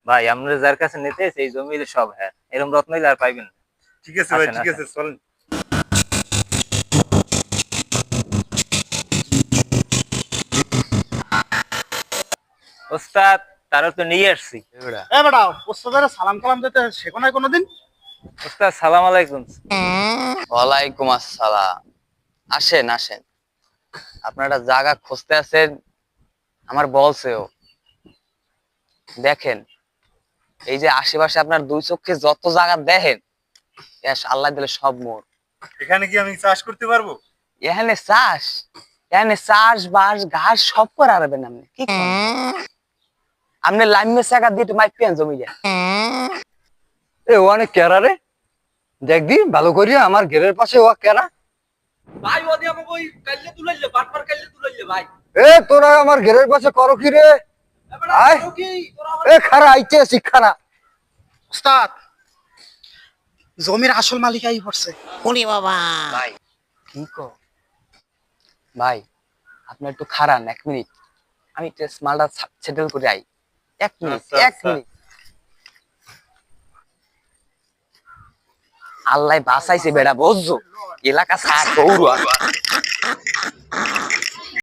ভাই আমরা যার কাছে নিতে এই জমির সব হ্যাঁ, এরকম রত্ন হইলে আর পাইবেন না। ঠিক আছে ভাই, ঠিক আছে, চলেন। ওস্তাদ তারা তো নিয়ে আসছি। এ বেটা, ওস্তাদের সালাম কালাম দিতে শেখো নাই কোনোদিন? ওস্তাদ সালাম আলাইকুম। ওয়ালাইকুম আসসালাম। আসেন আসেন, আপনারা জায়গা খুঁজতে আছেন, আমার বলছেও। দেখেন, এই যে আশেপাশে আপনার দুই চোখে যত জায়গা দেখেন, আল্লাহ দিলে সব মোর। এখানে কি আমি চাষ করতে পারবো? এখানে চাষ, এখানে চাষ বাস ঘাস সব করে আরবেন আপনি কি করেন? আপনি লাইমে জায়গা দিয়ে মাইপিয়ান জমি যায়। এ ও অনেক কেরা রে, দেখবি ভালো করিয়া আমার ঘেরের পাশে ও কেরা। ভাই ওদি আমাকে ওই কাইলে তুলাইলে বাটপার কাইলে তুলাইলে ভাই। এ তোরা আমার ঘেরের পাশে করো কি রে? এবারে আয়। করো কি তোরা আমার এ খারা আইতে শিক্ষারা। ওস্তাদ, জমির আসল মালিক আই পড়ছে। ভাই কি কর ভাই, আপনি একটু খারান 1 মিনিট, আমি মালটা সেটেল করে আই। 1 মিনিট, আচ্ছা, 1 মিনিট। আল্লাহ বাঁচাইছে বেড়া, বুঝছো? এলাকা ছাড় গৌর